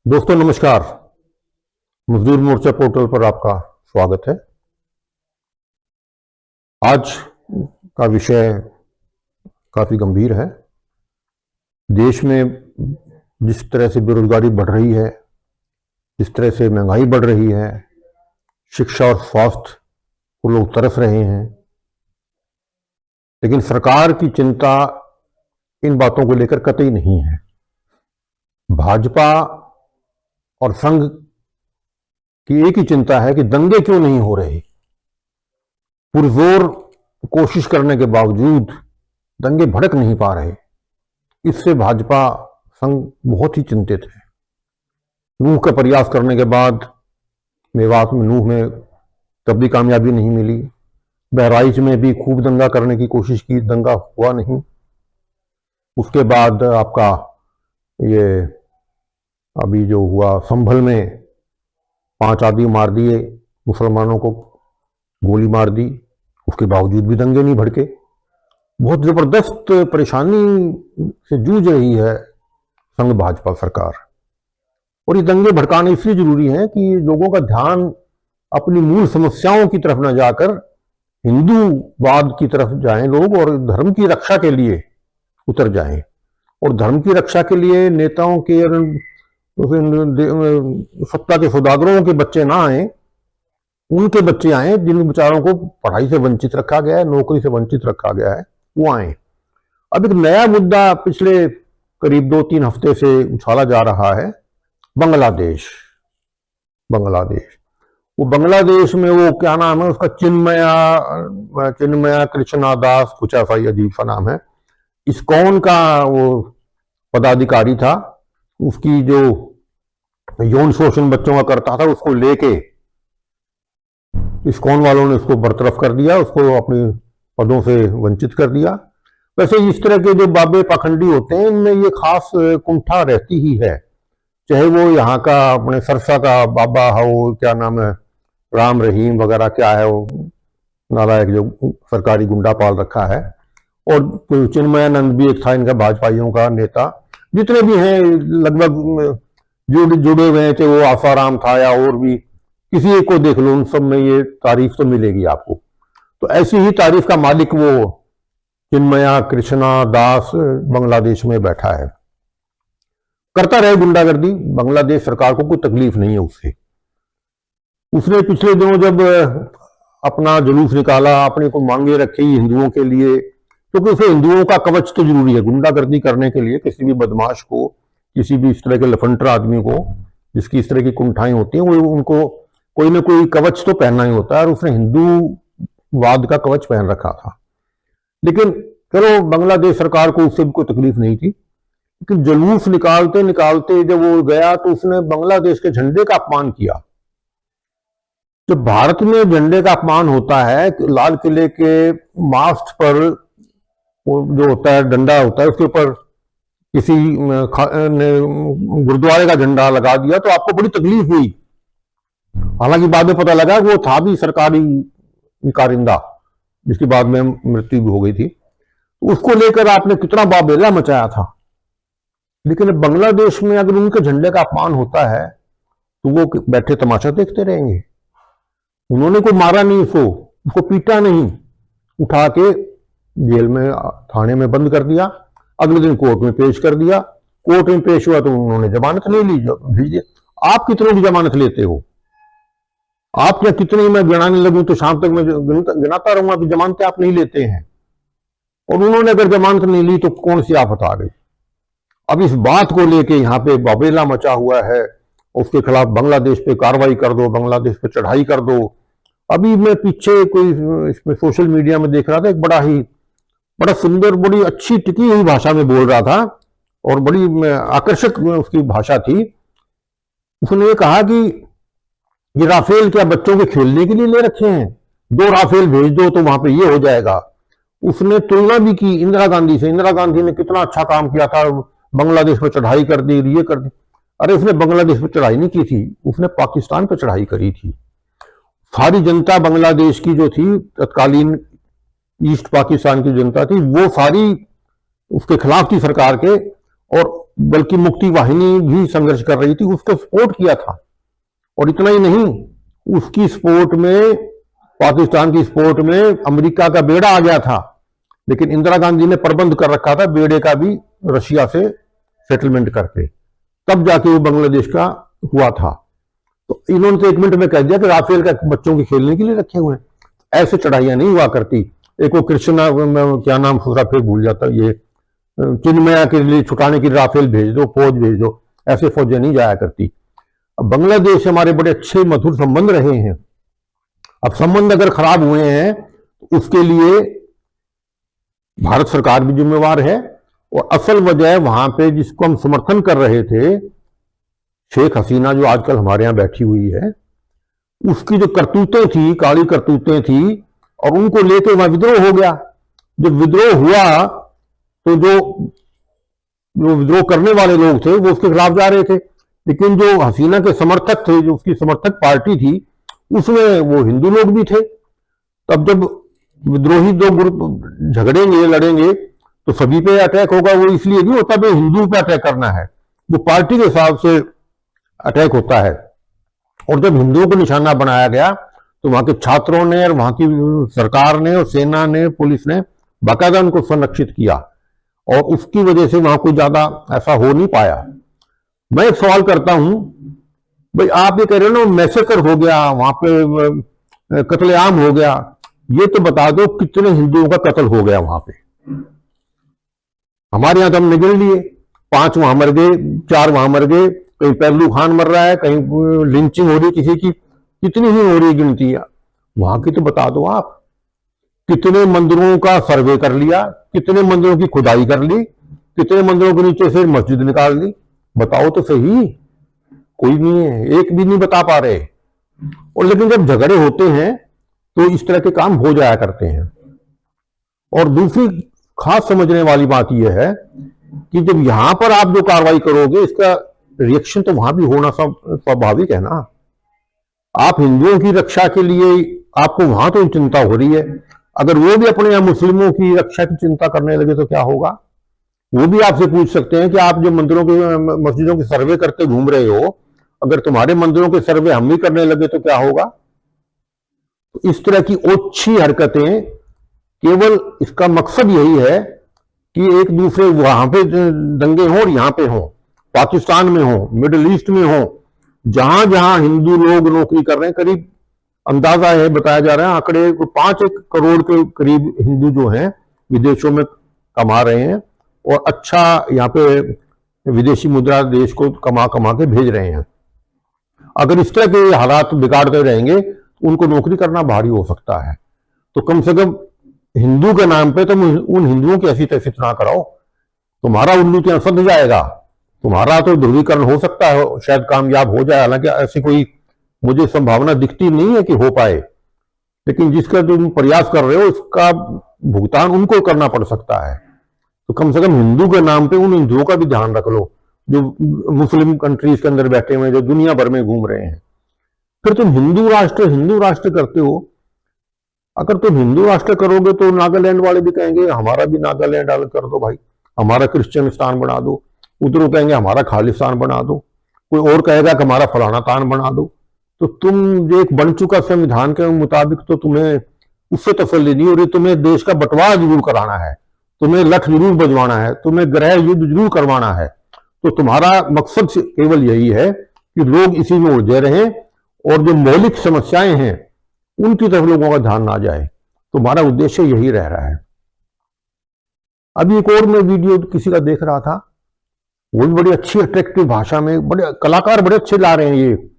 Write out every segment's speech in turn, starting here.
दोस्तों नमस्कार। मजदूर मोर्चा पोर्टल पर आपका स्वागत है। आज का विषय काफी गंभीर है। देश में जिस तरह से बेरोजगारी बढ़ रही है, जिस तरह से महंगाई बढ़ रही है, शिक्षा और स्वास्थ्य को लोग तरस रहे हैं, लेकिन सरकार की चिंता इन बातों को लेकर कतई नहीं है। भाजपा और संघ की एक ही चिंता है कि दंगे क्यों नहीं हो रहे। पुरजोर कोशिश करने के बावजूद दंगे भड़क नहीं पा रहे। इससे भाजपा संघ बहुत ही चिंतित है। नूह का प्रयास करने के बाद मेवात में नूह में तब भी कामयाबी नहीं मिली। बहराइच में भी खूब दंगा करने की कोशिश की, दंगा हुआ नहीं। उसके बाद आपका ये अभी जो हुआ संभल में 5 आदमी मार दिए, मुसलमानों को गोली मार दी, उसके बावजूद भी दंगे नहीं भड़के। बहुत जबरदस्त परेशानी से जूझ रही है संघ भाजपा सरकार। और ये दंगे भड़काने इसलिए जरूरी है कि लोगों का ध्यान अपनी मूल समस्याओं की तरफ न जाकर हिंदूवाद की तरफ जाएं लोग, और धर्म की रक्षा के लिए उतर जाएं। और धर्म की रक्षा के लिए नेताओं के सत्ता के सौदागरों के बच्चे ना आए, उनके बच्चे आए जिन बेचारों को पढ़ाई से वंचित रखा गया है, नौकरी से वंचित रखा गया है, वो आए। अब एक नया मुद्दा पिछले करीब 2-3 हफ्ते से उछाला जा रहा है, बांग्लादेश। वो बांग्लादेश में वो क्या नाम है उसका, चिन्मया कृष्णा दास, कुछ ऐसा ही अजीब सा नाम है। इस्कॉन का वो पदाधिकारी था, उसकी जो यौन शोषण बच्चों का करता था, उसको लेके इस्कॉन वालों ने उसको बरतरफ कर दिया, उसको अपने पदों से वंचित कर दिया। वैसे इस तरह के जो बाबे पाखंडी होते हैं, इनमें ये खास कुंठा रहती ही है। चाहे वो यहाँ का अपने सरसा का बाबा हो, क्या नाम है, राम रहीम वगैरह क्या है, वो नालायक जो सरकारी गुंडा पाल रखा है। और चिन्मयानंद भी एक था इनका भाजपाइयों का नेता। जितने भी हैं लगभग जुड़े हुए हैं, चाहे वो आसाराम था या और भी किसी एक को देख लो, उन सब में ये तारीफ तो मिलेगी आपको। तो ऐसी ही तारीफ का मालिक वो चिन्मया कृष्णा दास बांग्लादेश में बैठा है, करता रहे गुंडागर्दी। बांग्लादेश सरकार को कोई तकलीफ नहीं है उससे। उसने पिछले दिनों जब अपना जुलूस निकाला, अपने को मांगे रखी हिंदुओं के लिए, क्योंकि उसे हिंदुओं का कवच तो जरूरी है गुंडागर्दी करने के लिए। किसी भी बदमाश को, किसी भी इस तरह के लफंटर आदमी को जिसकी इस तरह की कुंठाएं होती हैं, वो उनको कोई ना कोई कवच तो पहनना ही होता है, और उसने हिंदूवाद का कवच पहन रखा था। लेकिन चलो, बांग्लादेश सरकार को उससे भी कोई तकलीफ नहीं थी। लेकिन जुलूस निकालते निकालते जब वो गया तो उसने बांग्लादेश के झंडे का अपमान किया। जब भारत में झंडे का अपमान होता है, लाल किले के मास्ट पर वो जो होता है डंडा होता है, उसके ऊपर किसी गुरुद्वारे का झंडा लगा दिया, तो आपको बड़ी तकलीफ हुई। हालांकि बाद में पता लगा वो था भी सरकारी कारिंदा, जिसकी बाद में मृत्यु भी हो गई थी। उसको लेकर आपने कितना बाबेला मचाया था। लेकिन बांग्लादेश में अगर उनके झंडे का अपमान होता है तो वो बैठे तमाशा देखते रहेंगे। उन्होंने कोई मारा नहीं, उसको पीटा नहीं, उठा के जेल में, थाने में बंद कर दिया। अगले दिन कोर्ट में पेश कर दिया। कोर्ट में पेश हुआ तो उन्होंने जमानत ले ली, भेज दिया। आप कितने की जमानत लेते हो? आप क्या कितने मैं गिनाने लगूं तो शाम तक मैं गिनाता रहूंगा कि जमानतें आप नहीं लेते हैं। और उन्होंने अगर जमानत नहीं ली तो कौन सी आफत आ गई। अब इस बात को लेके यहाँ पे बबेला मचा हुआ है, उसके खिलाफ बांग्लादेश पे कार्रवाई कर दो, बांग्लादेश पे चढ़ाई कर दो। अभी मैं पीछे कोई इसमें सोशल मीडिया में देख रहा था, एक बड़ा सुंदर, बड़ी अच्छी टिकी हुई भाषा में बोल रहा था, और बड़ी आकर्षक उसकी भाषा थी। उसने ये कहा कि ये राफेल क्या बच्चों के खेलने के लिए ले रखे हैं? 2 राफेल भेज दो तो वहां पे ये हो जाएगा। उसने तुलना भी की इंदिरा गांधी से। इंदिरा गांधी ने कितना अच्छा काम किया था, बांग्लादेश पर चढ़ाई कर दी, ये कर दी। अरे उसने बांग्लादेश पर चढ़ाई नहीं की थी, उसने पाकिस्तान पर चढ़ाई करी थी। सारी जनता बांग्लादेश की जो थी, तत्कालीन ईस्ट पाकिस्तान की जनता थी, वो सारी उसके खिलाफ थी सरकार के। और बल्कि मुक्ति वाहिनी भी संघर्ष कर रही थी, उसको सपोर्ट किया था। और इतना ही नहीं, उसकी सपोर्ट में, पाकिस्तान की सपोर्ट में अमेरिका का बेड़ा आ गया था, लेकिन इंदिरा गांधी ने प्रबंध कर रखा था बेड़े का भी रशिया से सेटलमेंट करके, तब जाके वो बांग्लादेश का हुआ था। तो इन्होंने तो 1 मिनट में कह दिया कि राफेल का बच्चों के खेलने के लिए रखे हुए हैं। ऐसे चढ़ाइयां नहीं हुआ करती। एक वो कृष्णा, क्या नाम फिर भूल जाता, ये चिन्मया के लिए छुटाने के लिए राफेल भेज दो, फौज भेज दो, ऐसे फौजें नहीं जाया करती। अब बांग्लादेश से हमारे बड़े अच्छे मधुर संबंध रहे हैं। अब संबंध अगर खराब हुए हैं तो उसके लिए भारत सरकार भी जिम्मेवार है। और असल वजह वहां पे जिसको हम समर्थन कर रहे थे, शेख हसीना जो आजकल हमारे यहां बैठी हुई है, उसकी जो करतूतें थी, काली करतूतें थी, और उनको लेकर वहां विद्रोह हो गया। जब विद्रोह हुआ तो जो विद्रोह करने वाले लोग थे वो उसके खिलाफ जा रहे थे, लेकिन जो हसीना के समर्थक थे, जो उसकी समर्थक पार्टी थी, उसमें वो हिंदू लोग भी थे। तब जब विद्रोही दो ग्रुप झगड़ेंगे, लड़ेंगे, तो सभी पे अटैक होगा। वो इसलिए नहीं होता भाई हिंदू पे अटैक करना है, वो पार्टी के हिसाब से अटैक होता है। और जब हिंदुओं को निशाना बनाया गया तो वहां के छात्रों ने और वहां की सरकार ने और सेना ने, पुलिस ने बाकायदा उनको संरक्षित किया, और उसकी वजह से वहां कोई ज्यादा ऐसा हो नहीं पाया। मैं एक सवाल करता हूं, भाई आप ये कह रहे हो ना मैसेकर हो गया वहां पे, कत्लेआम हो गया, ये तो बता दो कितने हिंदुओं का कत्ल हो गया वहां पे। हमारे यहां तो हमने गिन लिए, 5 वहां मर गए, 4 वहां मर गए, कहीं पहलू खान मर रहा है, कहीं लिंचिंग हो रही किसी की, कितनी ही हो रही गिनती है। वहां की तो बता दो आप। कितने मंदिरों का सर्वे कर लिया, कितने मंदिरों की खुदाई कर ली, कितने मंदिरों के नीचे से मस्जिद निकाल ली, बताओ तो सही। कोई नहीं है, एक भी नहीं बता पा रहे। और लेकिन जब झगड़े होते हैं तो इस तरह के काम हो जाया करते हैं। और दूसरी खास समझने वाली बात यह है कि जब यहां पर आप जो कार्रवाई करोगे, इसका रिएक्शन तो वहां भी होना स्वाभाविक है ना। आप हिंदुओं की रक्षा के लिए आपको वहां तो चिंता हो रही है, अगर वो भी अपने यहां मुस्लिमों की रक्षा की चिंता करने लगे तो क्या होगा। वो भी आपसे पूछ सकते हैं कि आप जो मंदिरों के, मस्जिदों के सर्वे करते घूम रहे हो, अगर तुम्हारे मंदिरों के सर्वे हम भी करने लगे तो क्या होगा। तो इस तरह की ओछी हरकतें, केवल इसका मकसद यही है कि एक दूसरे, वहां पे दंगे हों और यहां पे हों, पाकिस्तान में हो, मिडिल ईस्ट में हो, जहां जहां हिंदू लोग नौकरी कर रहे हैं, करीब अंदाजा है, बताया जा रहा है आंकड़े, 5 करोड़ के करीब हिंदू जो हैं विदेशों में कमा रहे हैं, और अच्छा यहाँ पे विदेशी मुद्रा देश को कमा कमा के भेज रहे हैं। अगर इस तरह के हालात बिगाड़ते रहेंगे तो उनको नौकरी करना भारी हो सकता है। तो कम से कम हिंदू के नाम पे तुम उन हिंदुओं की ऐसी तैसी ना कराओ, तुम्हारा उल्लू क्या सद जाएगा। तुम्हारा तो ध्रुवीकरण हो सकता है, शायद कामयाब हो जाए, हालांकि ऐसी कोई मुझे संभावना दिखती नहीं है कि हो पाए, लेकिन जिसका तुम प्रयास कर रहे हो उसका भुगतान उनको करना पड़ सकता है। तो कम से कम हिंदू के नाम पे उन हिंदुओं का भी ध्यान रख लो जो मुस्लिम कंट्रीज के अंदर बैठे हुए हैं, जो दुनिया भर में घूम रहे हैं। फिर तुम हिंदू राष्ट्र करते हो। अगर तुम हिंदू राष्ट्र करोगे तो नागालैंड वाले भी कहेंगे हमारा भी नागालैंड अलग कर दो भाई, हमारा क्रिश्चियन स्थान बना दो। उधर वो कहेंगे हमारा खालिस्तान बना दो, कोई और कहेगा कि हमारा फलाना तान बना दो। तो तुम जो एक बन चुका संविधान के मुताबिक, तो तुम्हें उससे तसल्ली नहीं हो रही। तुम्हें देश का बंटवारा जरूर कराना है, तुम्हें लठ जरूर बजवाना है, तुम्हें गृह युद्ध जरूर करवाना है। तो तुम्हारा मकसद केवल यही है कि लोग इसी में उलझे रहें, और जो मौलिक समस्याएं हैं उनकी तरफ लोगों का ध्यान ना जाए। तुम्हारा उद्देश्य यही रह रहा है। अभी एक और मैं वीडियो किसी का देख रहा था, वो भी बड़ी अच्छी अट्रैक्टिव भाषा में, बड़े कलाकार बड़े अच्छे ला रहे हैं। ये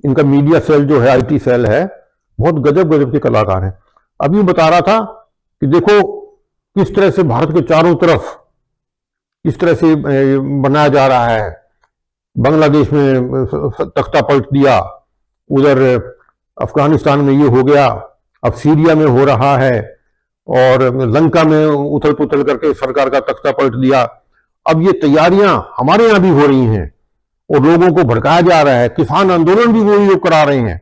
इनका मीडिया सेल जो है, आईटी सेल है, बहुत गजब गजब के कलाकार हैं। अभी बता रहा था कि देखो किस तरह से भारत के चारों तरफ किस तरह से बनाया जा रहा है। बांग्लादेश में तख्ता पलट दिया, उधर अफगानिस्तान में ये हो गया, अब सीरिया में हो रहा है, और लंका में उथल पुथल करके सरकार का तख्ता पलट दिया। अब ये तैयारियां हमारे यहां भी हो रही हैं और लोगों को भड़काया जा रहा है। किसान आंदोलन भी वही लोग करा रहे हैं।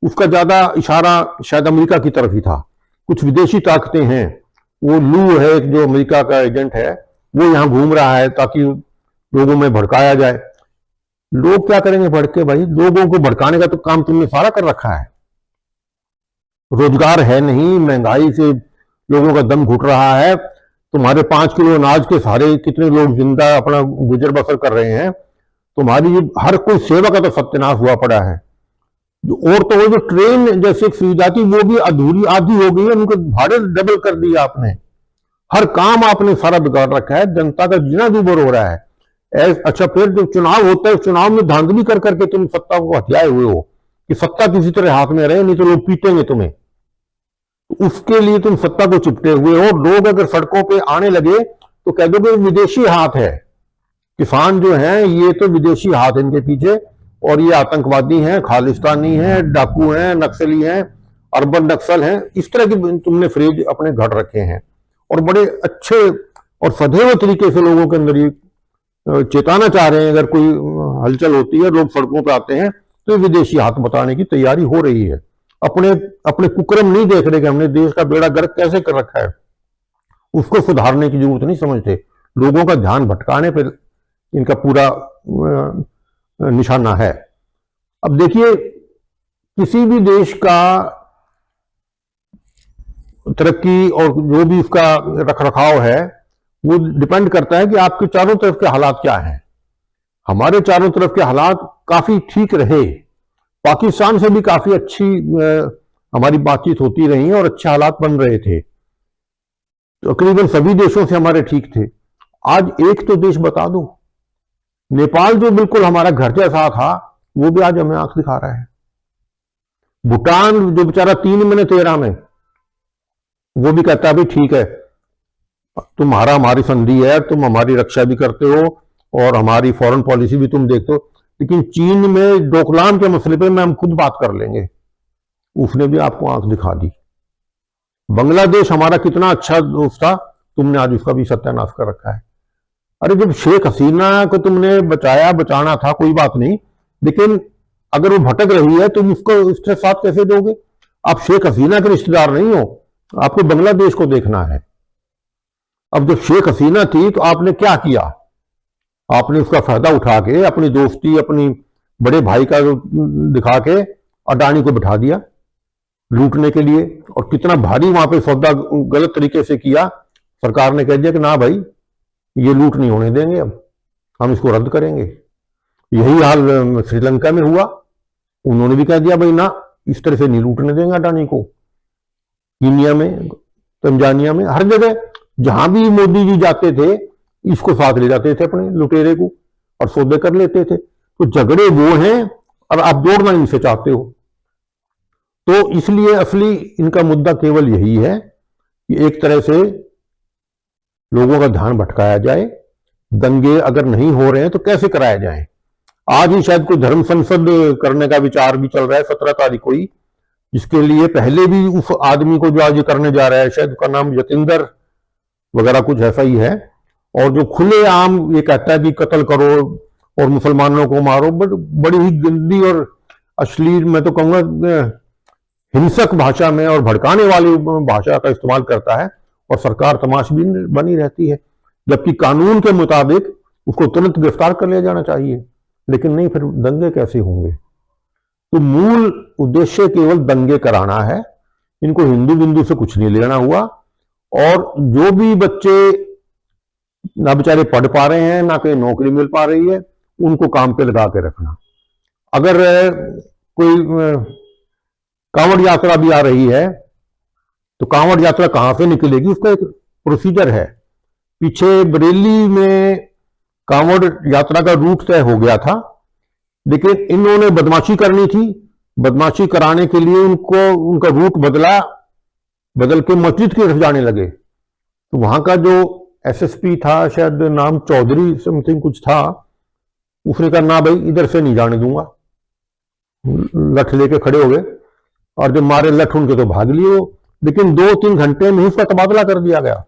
उसका ज्यादा इशारा शायद अमेरिका की तरफ ही था। कुछ विदेशी ताकतें हैं, वो लू है जो अमेरिका का एजेंट है, वो यहां घूम रहा है ताकि लोगों में भड़काया जाए। लोग क्या करेंगे भड़क के भाई? लोगों को भड़काने का तो काम तुमने सारा कर रखा है। रोजगार है नहीं, महंगाई से लोगों का दम घुट रहा है। तुम्हारे 5 किलो अनाज के सारे कितने लोग जिंदा अपना गुजर बसर कर रहे हैं। तुम्हारी हर कोई सेवा का तो सत्यानाश हुआ पड़ा है। और तो वो जो ट्रेन जैसे एक सुविधा थी वो भी अधूरी आधी हो गई है, उनको भाड़े डबल कर दिया आपने। हर काम आपने सारा बिगाड़ रखा है, जनता का जीना दूभर हो रहा है। अच्छा, फिर जो चुनाव होता है, चुनाव में धांधली कर करके तुम सत्ता को हथियाए हुए हो कि सत्ता किसी तरह हाथ में रहे, नहीं तो लोग पीटेंगे तुम्हें। उसके लिए तुम सत्ता को चिपटे हुए हो। लोग अगर सड़कों पे आने लगे तो कह दोगे विदेशी हाथ है। किसान जो हैं ये तो विदेशी हाथ है इनके पीछे, और ये आतंकवादी हैं, खालिस्तानी हैं, डाकू हैं, नक्सली हैं, अर्बन नक्सल हैं। इस तरह के तुमने फ्रेज अपने घड़ रखे हैं और बड़े अच्छे और सदैव तरीके से लोगों के अंदर ये चेताना चाह रहे हैं। अगर कोई हलचल होती है, लोग सड़कों पर आते हैं, तो विदेशी हाथ बताने की तैयारी हो रही है। अपने अपने कुकर्म नहीं देख रहे कि हमने देश का बेड़ा गर्क कैसे कर रखा है, उसको सुधारने की जरूरत नहीं समझते। लोगों का ध्यान भटकाने पर इनका पूरा निशाना है। अब देखिए, किसी भी देश का तरक्की और जो भी उसका रखरखाव है वो डिपेंड करता है कि आपके चारों तरफ के हालात क्या हैं। हमारे चारों तरफ के हालात काफी ठीक रहे, पाकिस्तान से भी काफी अच्छी हमारी बातचीत होती रही और अच्छे हालात बन रहे थे। तकरीबन सभी देशों से हमारे ठीक थे। आज एक तो देश बता दो, नेपाल जो बिल्कुल हमारा घर जैसा था वो भी आज हमें आंख दिखा रहा है। भूटान जो बेचारा 3 महीने 13 में, वो भी कहता है भाई ठीक है, तुम्हारा हमारी संधि है, तुम हमारी रक्षा भी करते हो और हमारी फॉरेन पॉलिसी भी तुम देखते हो, लेकिन चीन में डोकलाम के मसले पे मैं हम खुद बात कर लेंगे। उसने भी आपको आंख दिखा दी। बांग्लादेश हमारा कितना अच्छा दोस्त था, तुमने आज उसका भी सत्यानाश कर रखा है। अरे जब शेख हसीना को तुमने बचाना था कोई बात नहीं, लेकिन अगर वो भटक रही है तुम उसको उसके साथ कैसे दोगे? आप शेख हसीना के रिश्तेदार नहीं हो, आपको बांग्लादेश को देखना है। अब जब शेख हसीना थी तो आपने क्या किया? आपने उसका फायदा उठा के अपनी दोस्ती अपनी बड़े भाई का दिखा के अडानी को बिठा दिया लूटने के लिए, और कितना भारी वहां पे सौदा गलत तरीके से किया। सरकार ने कह दिया कि ना भाई ये लूट नहीं होने देंगे, अब हम इसको रद्द करेंगे। यही हाल श्रीलंका में हुआ, उन्होंने भी कह दिया भाई ना, इस तरह से नहीं लूटने देंगे अडानी को। कीनिया में, तंजानिया में, हर जगह जहां भी मोदी जी जाते थे इसको साथ ले जाते थे अपने लुटेरे को और सौदे कर लेते थे। तो झगड़े वो हैं और आप जोड़ना इनसे चाहते हो। तो इसलिए असली इनका मुद्दा केवल यही है कि एक तरह से लोगों का ध्यान भटकाया जाए। दंगे अगर नहीं हो रहे हैं तो कैसे कराया जाए? आज ही शायद कोई धर्म संसद करने का विचार भी चल रहा है 17 तारीख को ही, जिसके लिए पहले भी उस आदमी को जो आज ये करने जा रहा है, शायद उसका नाम यतिंदर वगैरह कुछ ऐसा ही है, और जो खुले आम ये कहता है कि कत्ल करो और मुसलमानों को मारो, बट बड़ी ही गंदी और अश्लील, मैं तो कहूंगा हिंसक भाषा में और भड़काने वाली भाषा का इस्तेमाल करता है, और सरकार तमाशबीन बनी रहती है। जबकि कानून के मुताबिक उसको तुरंत गिरफ्तार कर लिया जाना चाहिए, लेकिन नहीं, फिर दंगे कैसे होंगे? तो मूल उद्देश्य केवल दंगे कराना है। इनको हिंदू बिंदु से कुछ नहीं लेना हुआ, और जो भी बच्चे ना बेचारे पढ़ पा रहे हैं, ना कहीं नौकरी मिल पा रही है, उनको काम पे लगा के रखना। अगर कोई कांवड़ यात्रा भी आ रही है तो कांवड़ यात्रा कहां से निकलेगी, उसका एक प्रोसीजर है। पीछे बरेली में कांवड़ यात्रा का रूट तय हो गया था, लेकिन इन्होंने बदमाशी करनी थी। बदमाशी कराने के लिए उनका रूट बदल के मस्जिद की तरफ जाने लगे। तो वहां का जो एसएसपी था, शायद नाम चौधरी समथिंग कुछ था, उसने कहा ना भाई इधर से नहीं जाने दूंगा। लठ लेके खड़े हो गए, और जब मारे लठ उनके तो भाग लिए वो, लेकिन 2-3 घंटे में ही उसका तबादला कर दिया गया।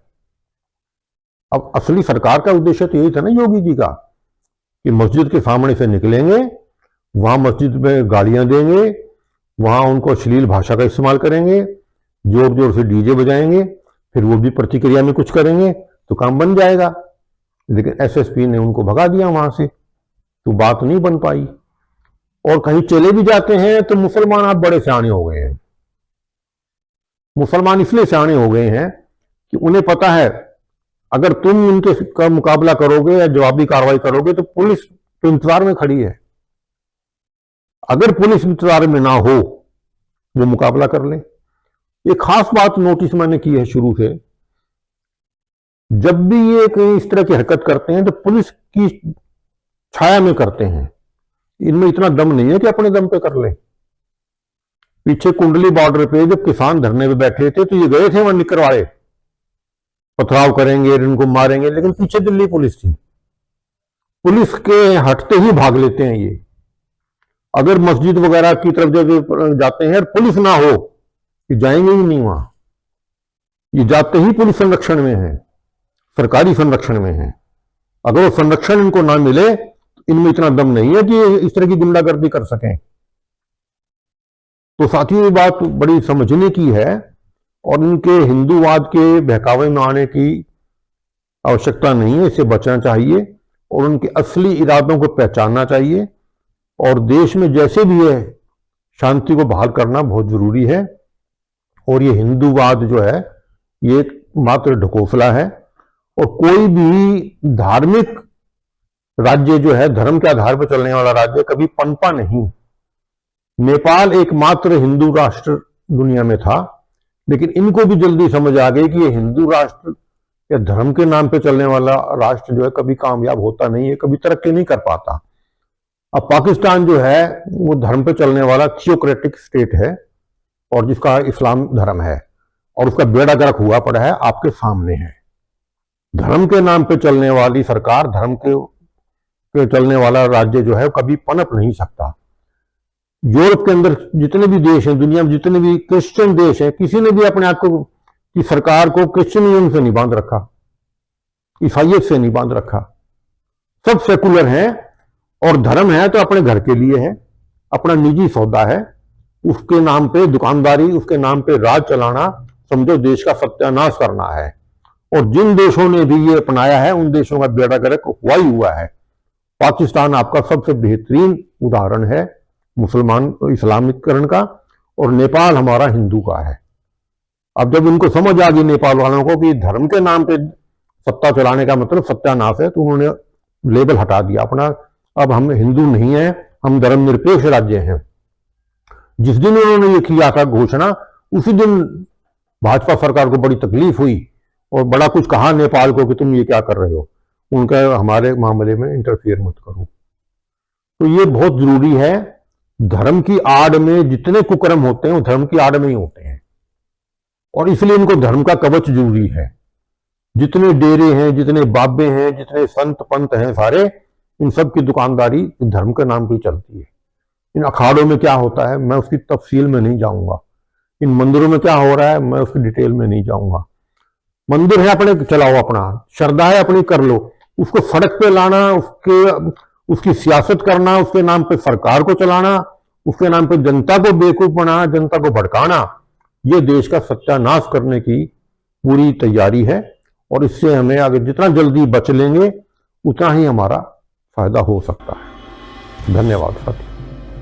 अब असली सरकार का उद्देश्य तो यही था ना योगी जी का, कि मस्जिद के सामने से निकलेंगे, वहां मस्जिद में गालियां देंगे, वहां उनको अश्लील भाषा का इस्तेमाल करेंगे, जोर जोर से डीजे बजाएंगे, फिर वो भी प्रतिक्रिया में कुछ करेंगे तो काम बन जाएगा। लेकिन एसएसपी ने उनको भगा दिया वहां से, तो बात नहीं बन पाई। और कहीं चले भी जाते हैं तो मुसलमान आप बड़े सियाने हो गए हैं। मुसलमान इसलिए सियाने हो गए हैं कि उन्हें पता है अगर तुम इनके का मुकाबला करोगे या जवाबी कार्रवाई करोगे तो पुलिस तो इंतजार में खड़ी है। अगर पुलिस इंतजार में ना हो, वो मुकाबला कर ले। एक खास बात नोटिस मैंने की है शुरू से, जब भी ये कहीं इस तरह की हरकत करते हैं तो पुलिस की छाया में करते हैं। इनमें इतना दम नहीं है कि अपने दम पे कर ले। पीछे कुंडली बॉर्डर पे जब किसान धरने पे बैठे थे तो ये गए थे वहां निकलवाए, पथराव करेंगे, इनको मारेंगे, लेकिन पीछे दिल्ली पुलिस थी। पुलिस के हटते ही भाग लेते हैं ये। अगर मस्जिद वगैरह की तरफ जब जाते हैं और पुलिस ना हो, ये जाएंगे ही नहीं वहां। ये जाते ही पुलिस संरक्षण में है, सरकारी संरक्षण में है। अगर वो संरक्षण इनको ना मिले, इनमें इतना दम नहीं है कि इस तरह की गुंडागर्दी कर सकें। तो साथियों, ये बात बड़ी समझने की है और इनके हिंदूवाद के बहकावे में आने की आवश्यकता नहीं है। इससे बचना चाहिए और उनके असली इरादों को पहचानना चाहिए। और देश में जैसे भी है, शांति को बहाल करना बहुत जरूरी है। और ये हिंदूवाद जो है, ये मात्र ढकोसला है। और कोई भी धार्मिक राज्य जो है, धर्म के आधार पर चलने वाला राज्य कभी पनपा नहीं। नेपाल एकमात्र हिंदू राष्ट्र दुनिया में था, लेकिन इनको भी जल्दी समझ आ गई कि ये हिंदू राष्ट्र या धर्म के नाम पे चलने वाला राष्ट्र जो है कभी कामयाब होता नहीं है, कभी तरक्की नहीं कर पाता। अब पाकिस्तान जो है वो धर्म पे चलने वाला थियोक्रेटिक स्टेट है और जिसका इस्लाम धर्म है, और उसका बेड़ा गर्क हुआ पड़ा है, आपके सामने है। धर्म के नाम पे चलने वाली सरकार, धर्म के चलने वाला राज्य जो है कभी पनप नहीं सकता। यूरोप के अंदर जितने भी देश हैं, दुनिया में जितने भी क्रिश्चियन देश हैं, किसी ने भी अपने आप को की सरकार को क्रिश्चियनिज्म से नहीं बांध रखा, ईसाइयत से नहीं बांध रखा। सब सेकुलर हैं और धर्म है तो अपने घर के लिए है, अपना निजी सौदा है, उसके नाम पे दुकानदारी, उसके नाम पे राज चलाना, समझो देश का सत्यानाश करना है। और जिन देशों ने भी ये अपनाया है उन देशों का बेड़ा गर्क हुआ ही हुआ है। पाकिस्तान आपका सबसे बेहतरीन उदाहरण है मुसलमान इस्लामीकरण का, और नेपाल हमारा हिंदू का है। अब जब इनको समझ आ गई नेपाल वालों को कि धर्म के नाम पे सत्ता चलाने का मतलब सत्यानाश है, तो उन्होंने लेबल हटा दिया अपना। अब हम हिंदू नहीं है, हम धर्मनिरपेक्ष राज्य हैं। जिस दिन उन्होंने ये किया था घोषणा, उसी दिन भाजपा सरकार को बड़ी तकलीफ हुई और बड़ा कुछ कहा नेपाल को कि तुम ये क्या कर रहे हो, उनका हमारे मामले में इंटरफियर मत करो। तो ये बहुत जरूरी है। धर्म की आड़ में जितने कुकर्म होते हैं वो धर्म की आड़ में ही होते हैं, और इसलिए इनको धर्म का कवच जरूरी है। जितने डेरे हैं, जितने बाबे हैं, जितने संत पंत हैं, सारे इन सब की दुकानदारी धर्म के नाम पर चलती है। इन अखाड़ों में क्या होता है मैं उसकी तफसील में नहीं जाऊंगा, इन मंदिरों में क्या हो रहा है मैं उसकी डिटेल में नहीं जाऊंगा। मंदिर है अपने चलाओ, अपना श्रद्धा है अपनी कर लो, उसको सड़क पे लाना, उसकी सियासत करना, उसके नाम पे सरकार को चलाना, उसके नाम पे जनता को बेवकूफ बनाना, जनता को भड़काना, ये देश का सत्यानाश करने की पूरी तैयारी है। और इससे हमें आगे जितना जल्दी बच लेंगे उतना ही हमारा फायदा हो सकता है। धन्यवाद साथी।